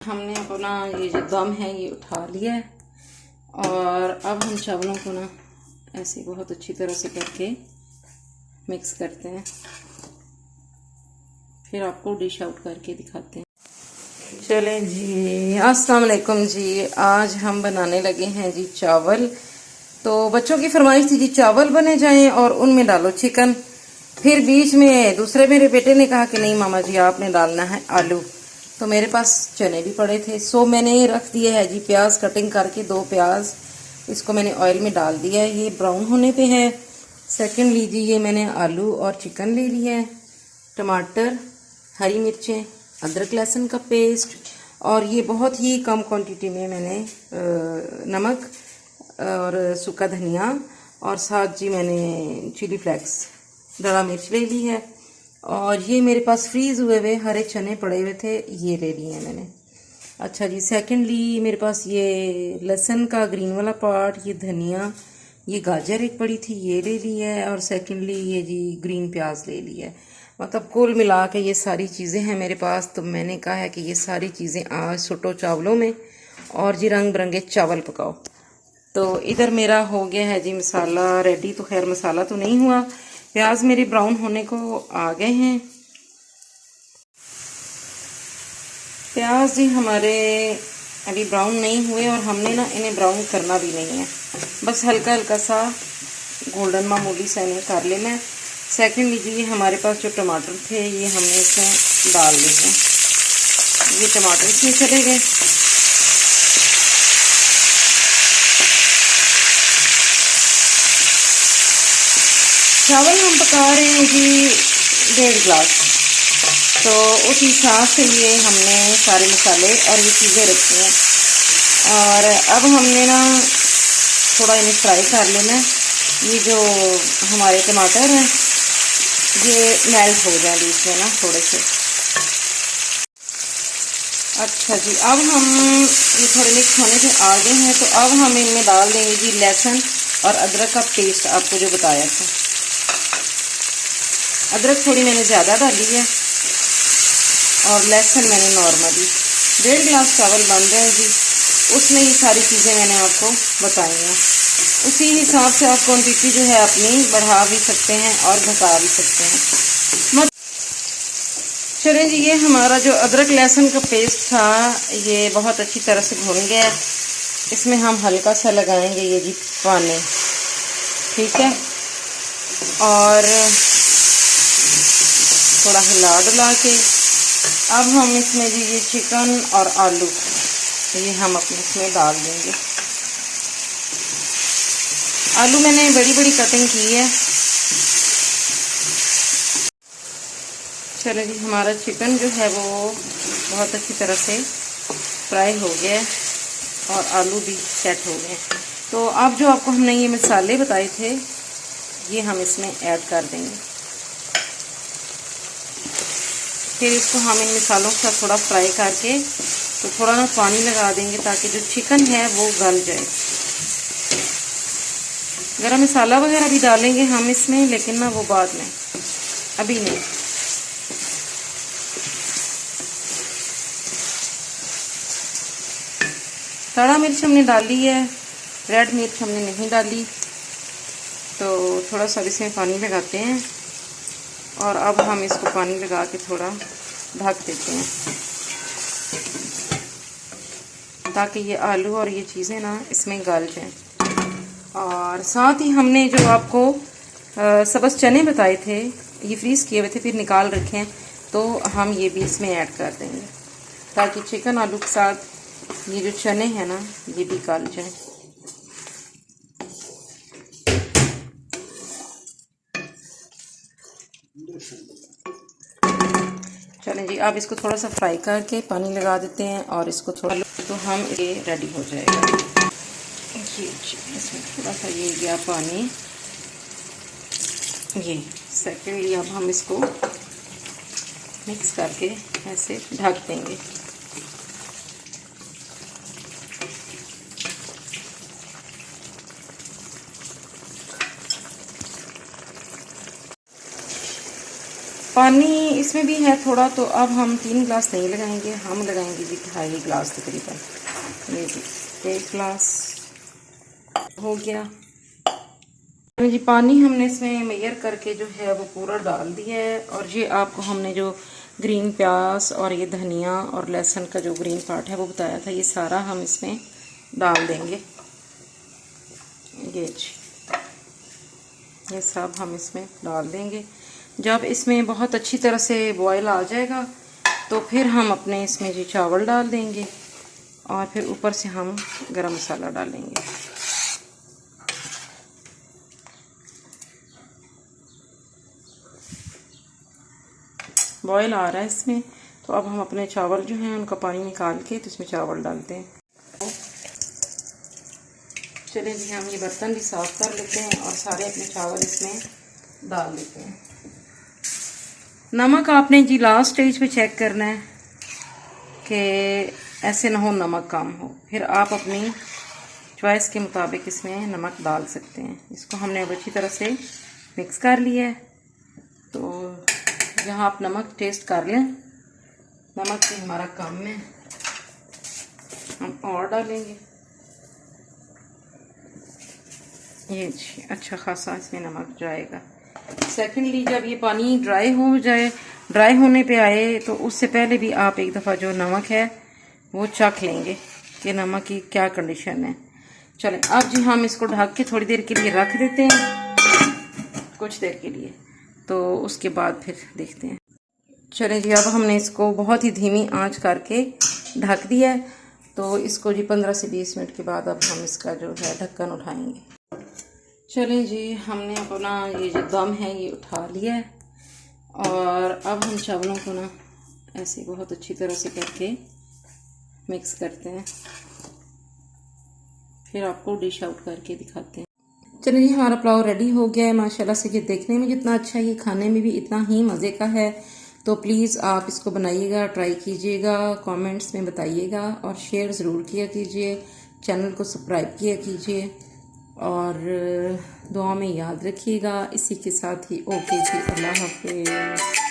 हमने अपना ये जो दम है ये उठा लिया है और अब हम चावलों को ना ऐसे बहुत अच्छी तरह से करके मिक्स करते हैं, फिर आपको डिश आउट करके दिखाते हैं। चलें जी, अस्सलाम वालेकुम जी। आज हम बनाने लगे हैं जी चावल। तो बच्चों की फरमाइश थी जी चावल बने जाएं और उनमें डालो चिकन। फिर बीच में दूसरे मेरे बेटे ने कहा कि नहीं मामा जी आपने डालना है आलू। तो मेरे पास चने भी पड़े थे, सो मैंने रख दिया है जी प्याज कटिंग करके, 2 प्याज इसको मैंने ऑयल में डाल दिया है, ये ब्राउन होने पे है। सेकंड लीजिए, ये मैंने आलू और चिकन ले लिया है, टमाटर, हरी मिर्चें, अदरक लहसुन का पेस्ट और ये बहुत ही कम क्वांटिटी में मैंने नमक और सूखा धनिया और साथ जी मैंने चिली फ्लेक्स दड़ा मिर्च ले ली है। और ये मेरे पास फ्रीज हुए हुए हरे चने पड़े हुए थे, ये ले लिए हैं मैंने। अच्छा जी, सेकंडली मेरे पास ये लहसुन का ग्रीन वाला पार्ट, ये धनिया, ये गाजर एक पड़ी थी ये ले ली है और सेकंडली ये जी ग्रीन प्याज ले ली है। मतलब कुल मिला के ये सारी चीज़ें हैं मेरे पास। तो मैंने कहा है कि ये सारी चीज़ें आज सुटो चावलों में और जी रंग बिरंगे चावल पकाओ। तो इधर मेरा हो गया है जी मसाला रेडी। तो खैर मसाला तो नहीं हुआ, प्याज मेरे ब्राउन होने को आ गए हैं। प्याज जी हमारे अभी ब्राउन नहीं हुए और हमने ना इन्हें ब्राउन करना भी नहीं है, बस हल्का हल्का सा गोल्डन मामूली सा इन्हें कर लेना है। सेकंड लीजिए, हमारे पास जो टमाटर थे ये हमने इसमें डाल दिए हैं, ये टमाटर इसमें चले गए। चावल हम पका रहे हैं जी 1.5 गिलास, तो उस हिसाब से ये हमने सारे मसाले और ये चीज़ें रखी हैं। और अब हमने ना थोड़ा इन्हें फ्राई कर लेना है। ये जो हमारे टमाटर हैं ये मेल्ट हो जाए बीच में ना थोड़े से। अच्छा जी, अब हम ये थोड़े मिक्स होने से आ गए हैं, तो अब हम इनमें डाल देंगे जी लहसुन और अदरक का पेस्ट, आपको जो बताया था। अदरक थोड़ी मैंने ज़्यादा डाली है और लहसुन मैंने नॉर्मली। 1.5 गिलास चावल बन रहे हैं जी, उसमें ये सारी चीज़ें मैंने आपको बताई हैं। उसी हिसाब से आप क्वांटिटी जो है अपनी बढ़ा भी सकते हैं और घटा भी सकते हैं। चलें जी, ये हमारा जो अदरक लहसुन का पेस्ट था ये बहुत अच्छी तरह से भुन गया है। इसमें हम हल्का सा लगाएंगे ये जी पानी, ठीक है, और थोड़ा हिला डुला के अब हम इसमें जी ये चिकन और आलू ये हम अपने इसमें डाल देंगे। आलू मैंने बड़ी बड़ी कटिंग की है। चलो जी, हमारा चिकन जो है वो बहुत अच्छी तरह से फ्राई हो गया है और आलू भी सेट हो गए। तो अब जो आपको हमने ये मसाले बताए थे ये हम इसमें ऐड कर देंगे। फिर इसको हम इन मसालों के साथ थोड़ा फ्राई करके तो थोड़ा ना पानी लगा देंगे ताकि जो चिकन है वो गल जाए। गरम मसाला वगैरह भी डालेंगे हम इसमें, लेकिन ना वो बाद में, अभी नहीं। काला मिर्च हमने डाली है, रेड मिर्च हमने नहीं डाली। तो थोड़ा सा इसमें पानी लगाते हैं और अब हम इसको पानी लगा के थोड़ा ढक देते हैं ताकि ये आलू और ये चीज़ें ना इसमें गल जाएं। और साथ ही हमने जो आपको सब्ज़ चने बताए थे ये फ्रीज़ किए हुए थे, फिर निकाल रखे हैं, तो हम ये भी इसमें ऐड कर देंगे ताकि चिकन आलू के साथ ये जो चने हैं ना ये भी गल जाएं। चलें जी, अब इसको थोड़ा सा फ्राई करके पानी लगा देते हैं और इसको थोड़ा, तो हम ये रेडी हो जाएगा। ये इसमें थोड़ा सा ये गया पानी, ये सेकेंडली अब हम इसको मिक्स करके ऐसे ढक देंगे। पानी इसमें भी है थोड़ा, तो अब हम 3 गिलास नहीं लगाएंगे, हम लगाएंगे जी 2.5 गिलास तकरीबन। ये जी 1 गिलास हो गया जी। पानी हमने इसमें मेजर करके जो है वो पूरा डाल दिया है। और ये आपको हमने जो ग्रीन प्याज और ये धनिया और लहसुन का जो ग्रीन पार्ट है वो बताया था, ये सारा हम इसमें डाल देंगे। ये सब हम इसमें डाल देंगे। जब इसमें बहुत अच्छी तरह से बॉयल आ जाएगा तो फिर हम अपने इसमें जी चावल डाल देंगे और फिर ऊपर से हम गरम मसाला डालेंगे। बॉयल आ रहा है इसमें, तो अब हम अपने चावल जो हैं उनका पानी निकाल के तो इसमें चावल डालते हैं। चलिए जी, हम ये बर्तन भी साफ़ कर लेते हैं और सारे अपने चावल इसमें डाल देते हैं। नमक आपने जी लास्ट स्टेज पे चेक करना है कि ऐसे ना हो नमक कम हो, फिर आप अपनी चॉइस के मुताबिक इसमें नमक डाल सकते हैं। इसको हमने अब अच्छी तरह से मिक्स कर लिया है। तो जहाँ आप नमक टेस्ट कर लें, नमक से हमारा कम है, हम और डालेंगे। ये जी अच्छा खासा इसमें नमक जाएगा। सेकेंडली जब ये पानी ड्राई हो जाए, ड्राई होने पे आए, तो उससे पहले भी आप एक दफ़ा जो नमक है वो चख लेंगे कि नमक की क्या कंडीशन है। चलें अब जी हम इसको ढक के थोड़ी देर के लिए रख देते हैं, कुछ देर के लिए, तो उसके बाद फिर देखते हैं। चलें जी, अब हमने इसको बहुत ही धीमी आंच करके ढक दिया है। तो इसको जी 15 से 20 मिनट के बाद अब हम इसका जो है ढक्कन उठाएंगे। चलें जी, हमने अपना ये जो दम है ये उठा लिया है और अब हम चावलों को ना ऐसे बहुत अच्छी तरह से करके मिक्स करते हैं, फिर आपको डिश आउट करके दिखाते हैं। चलिए जी, हमारा पुलाव रेडी हो गया है माशाल्लाह से। ये देखने में जितना अच्छा है, ये खाने में भी इतना ही मज़े का है। तो प्लीज़ आप इसको बनाइएगा, ट्राई कीजिएगा, कमेंट्स में बताइएगा और शेयर ज़रूर किया कीजिए। चैनल को सब्सक्राइब किया कीजिए और दुआ में याद रखिएगा। इसी के साथ ही ओके जी, अल्लाह हाफिज़।